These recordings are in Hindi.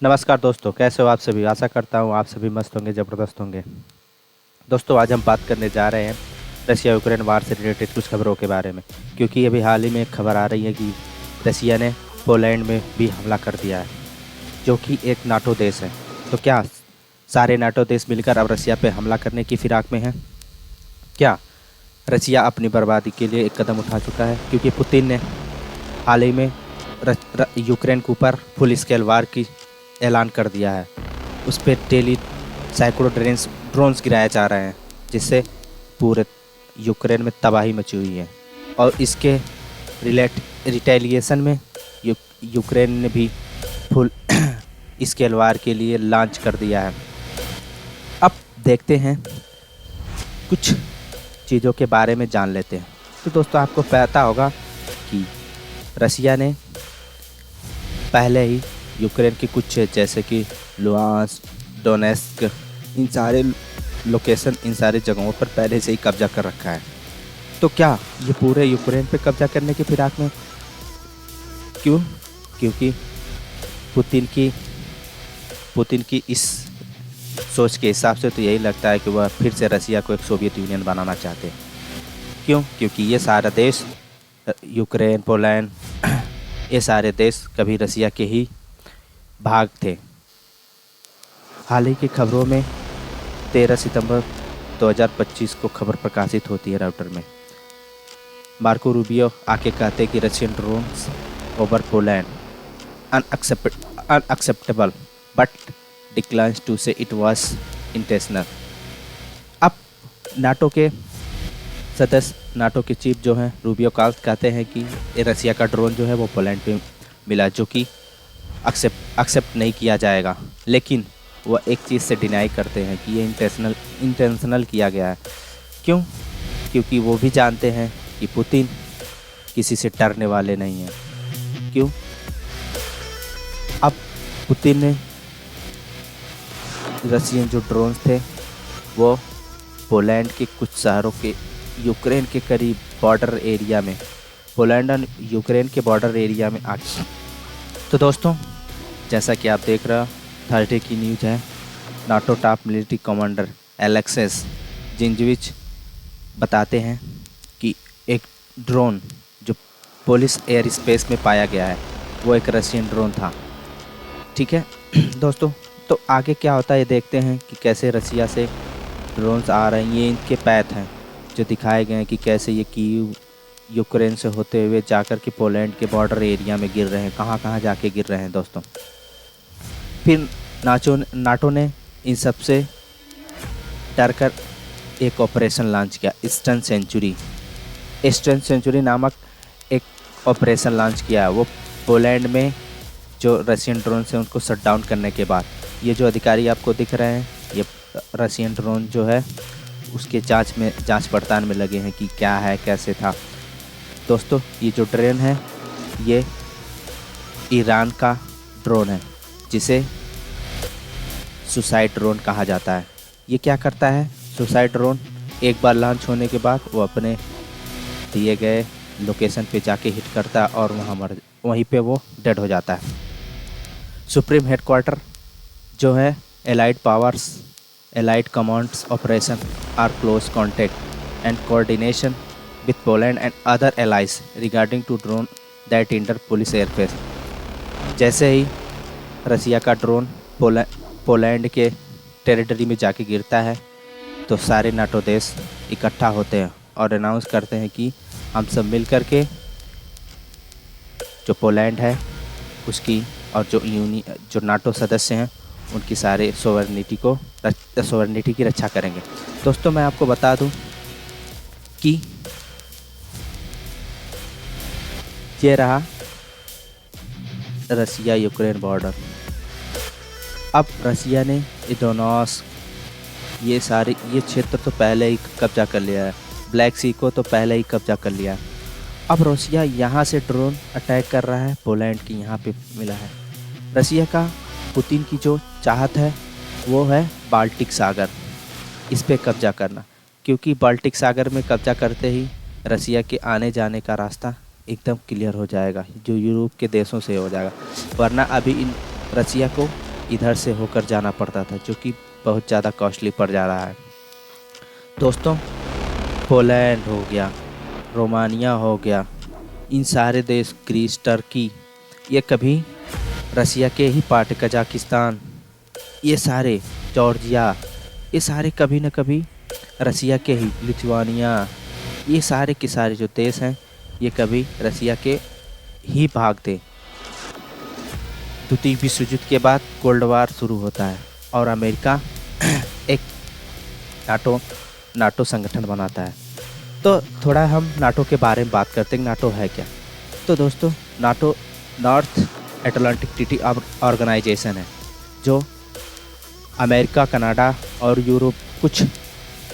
नमस्कार दोस्तों, कैसे हो आप सभी। आशा करता हूँ आप सभी मस्त होंगे, ज़बरदस्त होंगे। दोस्तों, आज हम बात करने जा रहे हैं रशिया यूक्रेन वार से रिलेटेड कुछ खबरों के बारे में, क्योंकि अभी हाल ही में एक खबर आ रही है कि रशिया ने पोलैंड में भी हमला कर दिया है, जो कि एक नाटो देश है। तो क्या सारे नाटो देश मिलकर अब रशिया पे हमला करने की फिराक में हैं? क्या रशिया अपनी बर्बादी के लिए एक कदम उठा चुका है? क्योंकि पुतिन ने हाल ही में यूक्रेन के ऊपर फुल स्केल वार की ऐलान कर दिया है। उस पर डेली सैकड़ों ड्रोन्स गिराए जा रहे हैं, जिससे पूरे यूक्रेन में तबाही मची हुई है। और इसके रिटेलिएशन में यूक्रेन ने भी फुल स्केल वार के लिए लॉन्च कर दिया है। अब देखते हैं, कुछ चीज़ों के बारे में जान लेते हैं। तो दोस्तों, आपको पता होगा कि रशिया ने पहले ही यूक्रेन की कुछ जैसे कि लुहांस्क, डोनेस्क, इन सारे लोकेशन, इन सारी जगहों पर पहले से ही कब्जा कर रखा है। तो क्या ये पूरे यूक्रेन पे कब्जा करने की फिराक में? क्यों? क्योंकि पुतिन की इस सोच के हिसाब से तो यही लगता है कि वह फिर से रशिया को एक सोवियत यूनियन बनाना चाहते हैं। क्यों? क्योंकि ये सारा देश, यूक्रेन, पोलैंड, ये सारे देश कभी रशिया के ही भाग थे। हाल ही की खबरों में 13 सितंबर 2025 को खबर प्रकाशित होती है राउटर में। मार्को रूबियो आके कहते हैं कि Russian drones over Poland unacceptable but declines to say it was intentional. अब नाटो के सदस्य, नाटो के चीफ जो हैं रूबियो कहते हैं कि ये रशिया का ड्रोन जो है वो पोलैंड पे मिला, जो कि एक्सेप्ट नहीं किया जाएगा। लेकिन वह एक चीज़ से डिनाई करते हैं कि ये इंटेंशनल किया गया है। क्यों? क्योंकि वो भी जानते हैं कि पुतिन किसी से डरने वाले नहीं हैं। क्यों? अब पुतिन ने रशियन जो ड्रोन्स थे वो पोलैंड के कुछ शहरों के, यूक्रेन के करीब बॉर्डर एरिया में, पोलैंड और यूक्रेन के बॉर्डर एरिया में आ। तो दोस्तों, जैसा कि आप देख रहे हो, थर्सडे की न्यूज़ है। NATO top military commander Alexus जिंजविच बताते हैं कि एक ड्रोन जो पोलिश एयर स्पेस में पाया गया है वो एक रशियन ड्रोन था। ठीक है दोस्तों, तो आगे क्या होता है ये देखते हैं कि कैसे रशिया से ड्रोन्स आ रहे हैं। ये इनके पैथ हैं जो दिखाए गए हैं कि कैसे ये कीव यूक्रेन से होते हुए जाकर के पोलैंड के बॉर्डर एरिया में गिर रहे हैं, कहाँ कहाँ जाके गिर रहे हैं दोस्तों। फिर नाटो ने इन सब से डर कर एक ऑपरेशन लॉन्च किया, ईस्टर्न सेंचुरी नामक एक ऑपरेशन लॉन्च किया। वो पोलैंड में जो रशियन ड्रोन से उनको शट डाउन करने के बाद, ये जो अधिकारी आपको दिख रहे हैं, ये रशियन ड्रोन जो है उसके जांच पड़ताल में लगे हैं कि क्या है, कैसे था। दोस्तों, ये जो ड्रोन है ये ईरान का ड्रोन है, जिसे सुसाइड ड्रोन कहा जाता है। ये क्या करता है? सुसाइड ड्रोन एक बार लॉन्च होने के बाद वो अपने दिए गए लोकेशन पे जाके हिट करता है और वहीं पे वो डेड हो जाता है। सुप्रीम हेडक्वार्टर जो है allied commands operation are close contact and coordination with Poland and other allies regarding to drone that enter Polish airspace। जैसे ही रसिया का ड्रोन पोलैंड के टेरिटरी में जाके गिरता है तो सारे नाटो देश इकट्ठा होते हैं और अनाउंस करते हैं कि हम सब मिल कर के जो पोलैंड है उसकी और जो नाटो सदस्य हैं उनकी सारे सोवरेनिटी की रक्षा करेंगे। दोस्तों, मैं आपको बता दूं कि ये रहा रसिया यूक्रेन बॉर्डर। अब रसिया ने डोनेट्स्क, ये क्षेत्र तो पहले ही कब्जा कर लिया है, ब्लैक सी को तो पहले ही कब्जा कर लिया है। अब रसिया यहाँ से ड्रोन अटैक कर रहा है, पोलैंड की यहाँ पे मिला है। रसिया का, पुतिन की जो चाहत है वो है बाल्टिक सागर, इस पे कब्जा करना, क्योंकि बाल्टिक सागर में कब्जा करते ही रसिया के आने जाने का रास्ता एकदम क्लियर हो जाएगा, जो यूरोप के देशों से हो जाएगा। वरना अभी इन रसिया को इधर से होकर जाना पड़ता था, जो कि बहुत ज़्यादा कॉस्टली पड़ जा रहा है। दोस्तों, पोलैंड हो गया, रोमानिया हो गया, इन सारे देश, ग्रीस, टर्की, ये कभी रसिया के ही पार्ट, कजाकिस्तान, ये सारे, जॉर्जिया, ये सारे कभी न कभी रसिया के ही, लिथुआनिया, ये सारे के सारे जो देश हैं ये कभी रसिया के ही भाग थे। द्वितीय विश्व युद्ध के बाद कोल्ड वार शुरू होता है और अमेरिका एक नाटो संगठन बनाता है। तो थोड़ा हम नाटो के बारे में बात करते हैं, नाटो है क्या। तो दोस्तों, NATO North Atlantic Treaty Organization है, जो अमेरिका, कनाडा और कुछ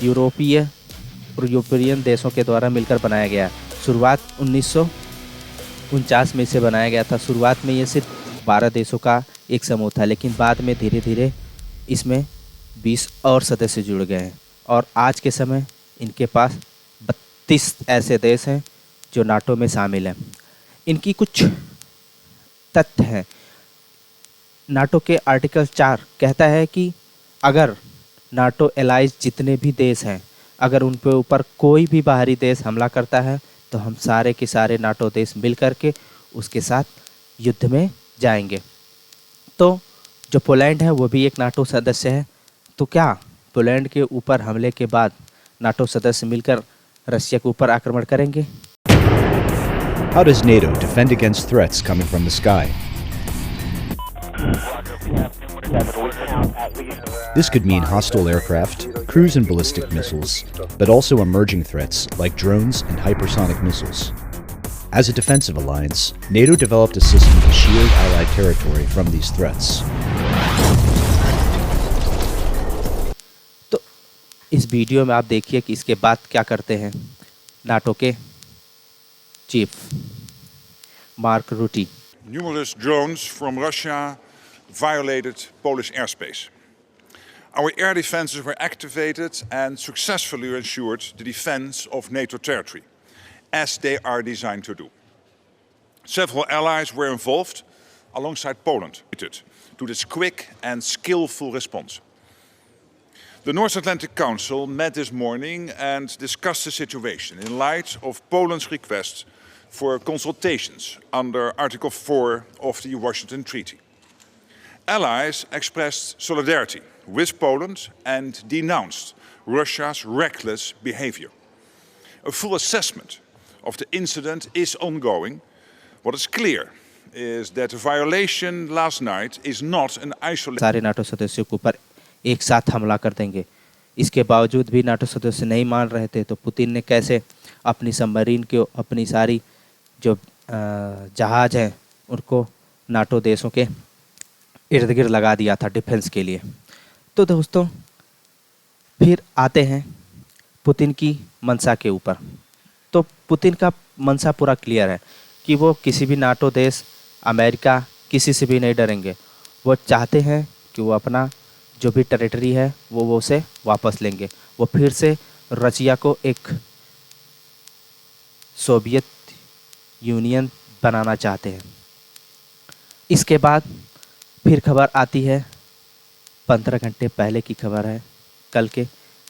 यूरोपियन देशों के द्वारा मिलकर बनाया गया। शुरुआत 1949 में इसे बनाया गया था। शुरुआत में ये सिर्फ 12 देशों का एक समूह था, लेकिन बाद में धीरे धीरे इसमें 20 और सदस्य जुड़ गए हैं और आज के समय इनके पास 32 ऐसे देश हैं जो नाटो में शामिल हैं। इनकी कुछ तथ्य हैं। नाटो के आर्टिकल 4 कहता है कि अगर नाटो एलाइज जितने भी देश हैं, अगर उन पे ऊपर कोई भी बाहरी देश हमला करता है तो हम सारे के सारे नाटो देश मिल कर के उसके साथ युद्ध में जाएंगे। तो जो पोलैंड है वो भी एक नाटो सदस्य है। तो क्या पोलैंड के ऊपर हमले के बाद नाटो सदस्य मिलकर रशिया के ऊपर आक्रमण करेंगे? How does NATO defend against threats coming from the sky? This could mean hostile aircraft, cruise and ballistic missiles, but also emerging threats like drones and hypersonic missiles. As a defensive alliance, NATO developed a system to shield allied territory from these threats. तो इस वीडियो में आप देखिए कि इसके बाद क्या करते हैं नाटो के चीफ मार्क रूटी। Numerous drones from Russia violated Polish airspace. Our air defenses were activated and successfully ensured the defense of NATO territory, as they are designed to do. Several allies were involved alongside Poland to this quick and skillful response. The North Atlantic Council met this morning and discussed the situation in light of Poland's request for consultations under Article 4 of the Washington Treaty. Allies expressed solidarity with Poland and denounced Russia's reckless behavior. A full assessment of the incident is ongoing. What is clear is that the violation last night is not an isolated. सारे नाटो सदस्यों के ऊपर एक साथ हमला कर देंगे। इसके बावजूद भी नाटो सदस्य नहीं मान रहे थे, तो पुतिन ने कैसे अपनी सबमरीन को, अपनी सारी जो जहाज हैं उनको नाटो देशों के इर्द गिर्द लगा दिया था डिफेंस के लिए। तो दोस्तों, फिर आते हैं पुतिन की मंशा के ऊपर। तो पुतिन का मंशा पूरा क्लियर है कि वो किसी भी नाटो देश, अमेरिका, किसी से भी नहीं डरेंगे। वो चाहते हैं कि वो अपना जो भी टेरिटरी है वो उसे वापस लेंगे। वो फिर से रशिया को एक सोवियत यूनियन बनाना चाहते हैं। इसके बाद फिर खबर आती है, 15 घंटे पहले की खबर है कल के,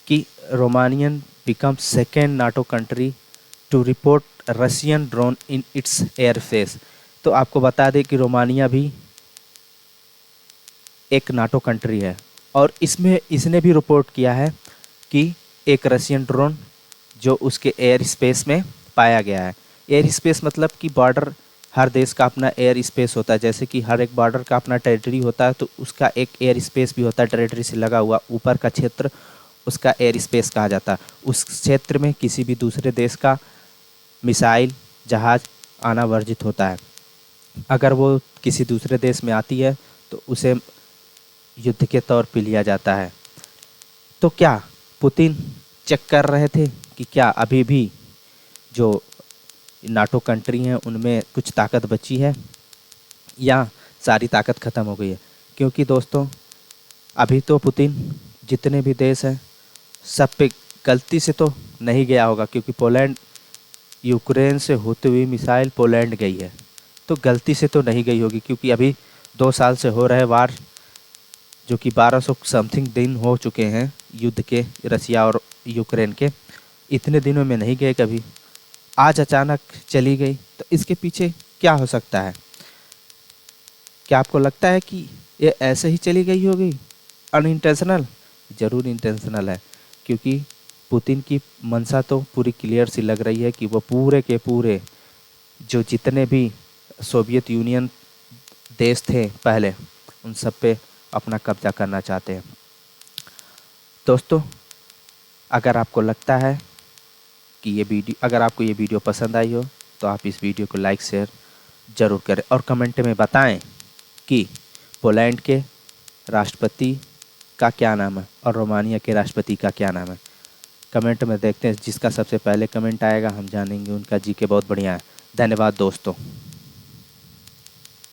कि Romanian become second NATO country to report Russian drone in its airspace. तो आपको बता दें कि रोमानिया भी एक नाटो कंट्री है और इसने भी रिपोर्ट किया है कि एक रशियन ड्रोन जो उसके एयर स्पेस में पाया गया है। एयर स्पेस मतलब कि बॉर्डर, हर देश का अपना एयर स्पेस होता है। जैसे कि हर एक बॉर्डर का अपना टेरिटरी होता है, तो उसका एक एयर स्पेस भी होता है। टेरिटरी से लगा हुआ ऊपर का क्षेत्र उसका एयर स्पेस कहा जाता है। उस क्षेत्र में किसी भी दूसरे देश का मिसाइल, जहाज़ आना वर्जित होता है। अगर वो किसी दूसरे देश में आती है तो उसे युद्ध के तौर पे लिया जाता है। तो क्या पुतिन चेक कर रहे थे कि क्या अभी भी जो नाटो कंट्री हैं उनमें कुछ ताकत बची है या सारी ताकत ख़त्म हो गई है? क्योंकि दोस्तों, अभी तो पुतिन जितने भी देश हैं सब पे गलती से तो नहीं गया होगा, क्योंकि पोलैंड, यूक्रेन से होते हुए मिसाइल पोलैंड गई है, तो गलती से तो नहीं गई होगी। क्योंकि अभी 2 साल से हो रहे वार जो कि 1200 समथिंग दिन हो चुके हैं युद्ध के, रसिया और यूक्रेन के। इतने दिनों में नहीं गए कभी, आज अचानक चली गई, तो इसके पीछे क्या हो सकता है? क्या आपको लगता है कि ये ऐसे ही चली गई होगी अनइंटेंशनल? ज़रूर इंटेंशनल है, क्योंकि पुतिन की मंशा तो पूरी क्लियर सी लग रही है कि वो पूरे के पूरे जो जितने भी सोवियत यूनियन देश थे पहले, उन सब पे अपना कब्जा करना चाहते हैं। दोस्तों, अगर आपको लगता है कि अगर आपको ये वीडियो पसंद आई हो तो आप इस वीडियो को लाइक शेयर ज़रूर करें और कमेंट में बताएं कि पोलैंड के राष्ट्रपति का क्या नाम है और रोमानिया के राष्ट्रपति का क्या नाम है। कमेंट में देखते हैं, जिसका सबसे पहले कमेंट आएगा हम जानेंगे उनका जीके बहुत बढ़िया है। धन्यवाद दोस्तों।